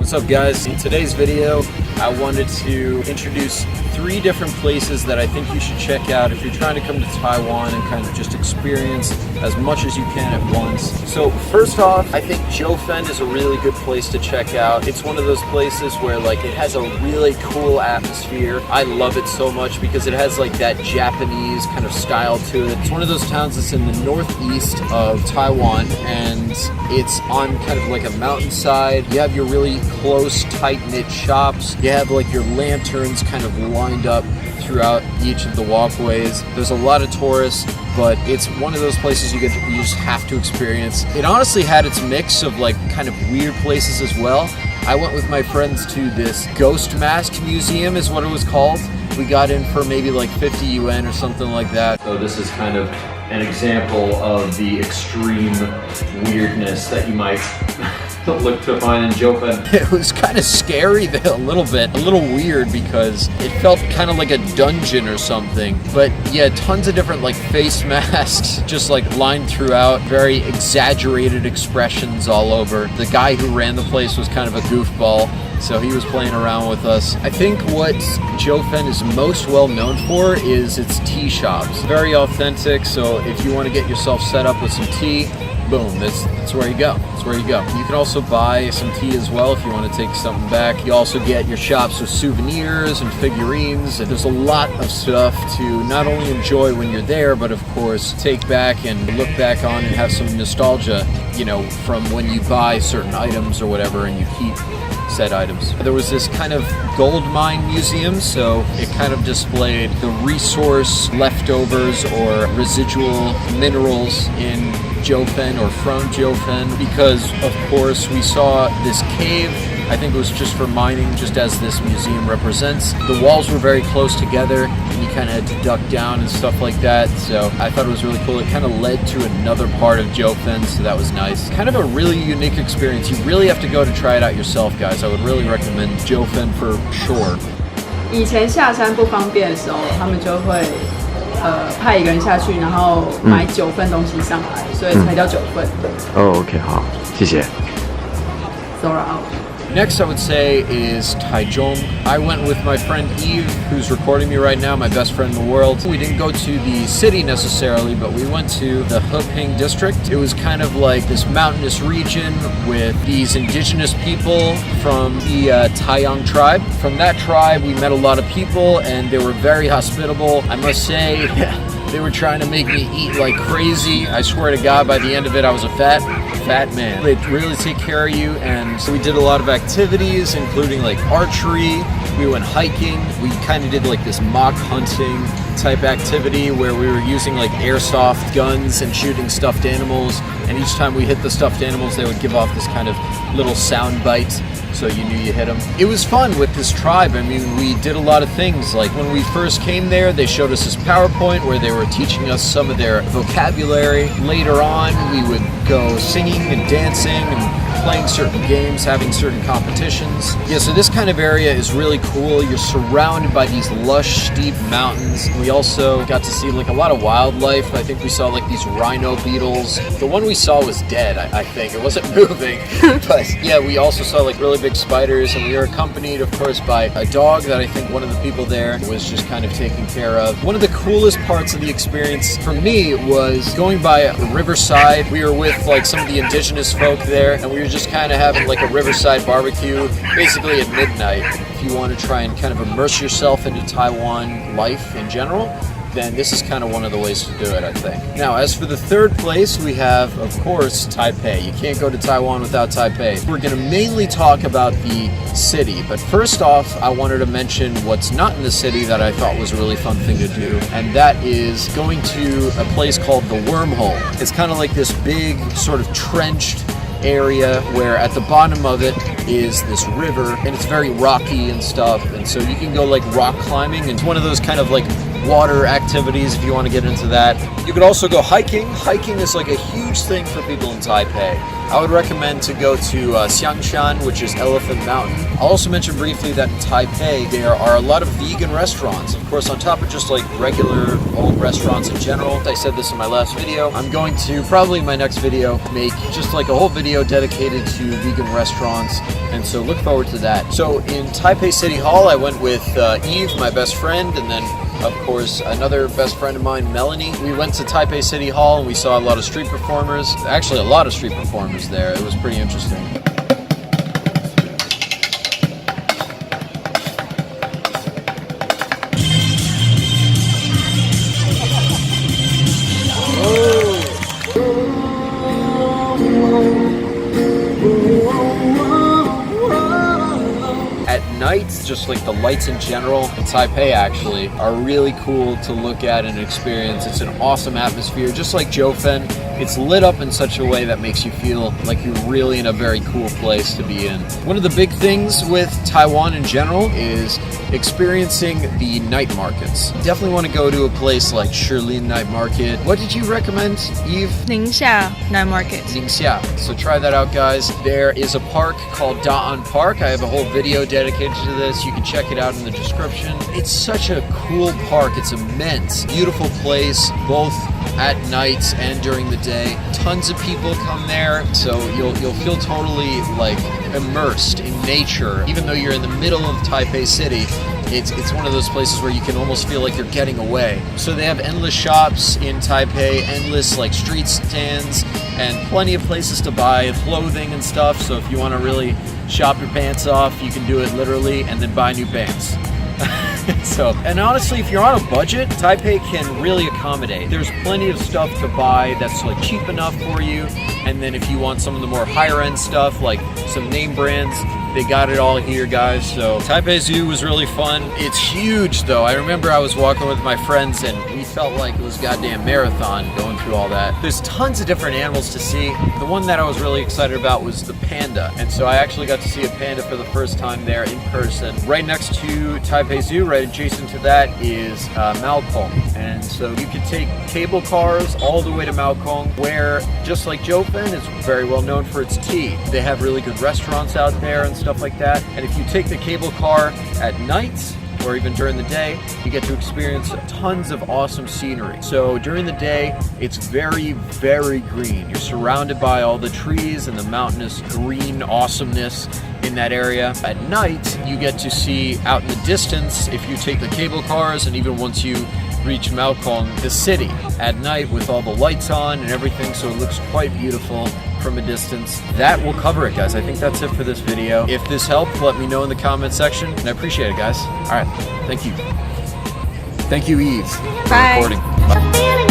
What's up guys? In today's video, I wanted to introduce 3 different places that I think you should check out if you're trying to come to Taiwan and kind of just experience as much as you can at once. So first off, I think Jiufen is a really good place to check out. It's one of those places where like it has a really cool atmosphere. I love it so much because it has like that Japanese kind of style to it. It's one of those towns that's in the northeast of Taiwan and it's on kind of like a mountainside. You have your really close, tight-knit shops. You have like your lanterns kind of lined up throughout each of the walkways. There's a lot of tourists, but it's one of those places you just have to experience. It honestly had its mix of like kind of weird places as well. I went with my friends to this ghost mask museum is what it was called. We got in for maybe like 50 yuan or something like that. So this is kind of an example of the extreme weirdness that you might look to find in Jiufen. It was kind of scary though, a little weird because it felt kind of like a dungeon or something. But yeah, tons of different like face masks just like lined throughout, very exaggerated expressions all over. The guy who ran the place was kind of a goofball, so he was playing around with us. I think what Jiufen is most well known for is its tea shops. Very authentic, so if you want to get yourself set up with some tea, boom, that's where you go. That's where you go. You can also buy some tea as well if you want to take something back. You also get your shops with souvenirs and figurines, and there's a lot of stuff to not only enjoy when you're there, but of course take back and look back on and have some nostalgia, you know, from when you buy certain items or whatever and you keep said items. There was this kind of gold mine museum, so it kind of displayed the resource leftovers or residual minerals in Jiufen or from Jiufen, because of course we saw this cave. I think it was just for mining, just as this museum represents. The walls were very close together and you kind of had to duck down and stuff like that, so I thought it was really cool. It kind of led to another part of Jiufen, so that was nice. Kind of a really unique experience. You really have to go to try it out yourself, guys. I would really recommend Jiufen for sure. 以前下山不方便的时候，他们就会派一个人下去，然后买9份东西上来，所以才叫9份。哦 ，OK， 好，谢谢。Zora out. Next I would say is Taichung. I went with my friend Eve, who's recording me right now, my best friend in the world. We didn't go to the city necessarily, but we went to the Heping district. It was kind of like this mountainous region with these indigenous people from the Taiyang tribe. From that tribe, we met a lot of people and they were very hospitable. I must say, they were trying to make me eat like crazy. I swear to God, by the end of it, I was a fat man. They really take care of you, and so we did a lot of activities, including like archery. We went hiking. We kind of did like this mock hunting type activity where we were using like airsoft guns and shooting stuffed animals. And each time we hit the stuffed animals, they would give off this kind of little sound bite, so you knew you hit them. It was fun with this tribe. I mean, we did a lot of things. Like when we first came there, they showed us this PowerPoint where they were teaching us some of their vocabulary. Later on, we would go singing and dancing and playing certain games, having certain competitions. Yeah, so this kind of area is really cool. You're surrounded by these lush, steep mountains. We also got to see like a lot of wildlife. I think we saw like these rhino beetles. The one we saw was dead, I think. It wasn't moving. But yeah, we also saw like really big spiders, and we were accompanied, of course, by a dog that I think one of the people there was just kind of taking care of. One of the coolest parts of the experience for me was going by Riverside. We were with like some of the indigenous folk there, and we were just kind of having like a Riverside barbecue, basically at midnight. If you want to try and kind of immerse yourself into Taiwan life in general, then this is kind of one of the ways to do it, I think. Now, as for the third place, we have, of course, Taipei. You can't go to Taiwan without Taipei. We're going to mainly talk about the city, but first off, I wanted to mention what's not in the city that I thought was a really fun thing to do, and that is going to a place called the Wormhole. It's kind of like this big, sort of trenched area where at the bottom of it is this river, and it's very rocky and stuff, and so you can go like rock climbing, and it's one of those kind of like water activities if you want to get into that. You could also go hiking. Hiking is like a huge thing for people in Taipei. I would recommend to go to Xiangshan, which is Elephant Mountain. I'll also mention briefly that in Taipei, there are a lot of vegan restaurants. Of course, on top of just like regular old restaurants in general. I said this in my last video. I'm going to probably in my next video make just like a whole video dedicated to vegan restaurants. And so look forward to that. So in Taipei City Hall, I went with Eve, my best friend, and then of course, another best friend of mine, Melanie. We went to Taipei City Hall and we saw a lot of street performers. Actually, a lot of street performers there. It was pretty interesting. Nights, just like the lights in general in Taipei actually are really cool to look at and experience. It's an awesome atmosphere, just like Jiufen. It's lit up in such a way that makes you feel like you're really in a very cool place to be in. One of the big things with Taiwan in general is experiencing the night markets. Definitely want to go to a place like Shilin Night Market. What did you recommend, Eve? Ningxia Night Market. Ningxia. So try that out, guys. There is a park called Da'an Park. I have a whole video dedicated to this. You can check it out in the description. It's such a cool park. It's immense. Beautiful place, both at night and during the day. Tons of people come there, so you'll feel totally like immersed in nature. Even though you're in the middle of Taipei City, it's one of those places where you can almost feel like you're getting away. So they have endless shops in Taipei, endless like street stands, and plenty of places to buy clothing and stuff. So if you want to really shop your pants off, you can do it literally and then buy new pants. So, and honestly, if you're on a budget, Taipei can really accommodate. There's plenty of stuff to buy that's like cheap enough for you. And then if you want some of the more higher end stuff, like some name brands, they got it all here, guys. So Taipei Zoo was really fun. It's huge though. I remember I was walking with my friends and we felt like it was a goddamn marathon going through all that. There's tons of different animals to see. The one that I was really excited about was the panda. And so I actually got to see a panda for the first time there in person. Right next to Taipei Zoo, right adjacent to that is Malkong. And so you can take cable cars all the way to Malkong, where just like Jiufen is very well known for its tea. They have really good restaurants out there and stuff like that. And if you take the cable car at night, or even during the day, you get to experience tons of awesome scenery. So during the day, it's very, very green. You're surrounded by all the trees and the mountainous green awesomeness in that area. At night, you get to see out in the distance, if you take the cable cars, and even once you reach Malkong, the city at night with all the lights on and everything, so it looks quite beautiful from a distance. That will cover it, guys. I think that's it for this video. If this helped, let me know in the comment section, and I appreciate it, guys. All right, thank you. Thank you, Eve, for Bye. recording. Bye.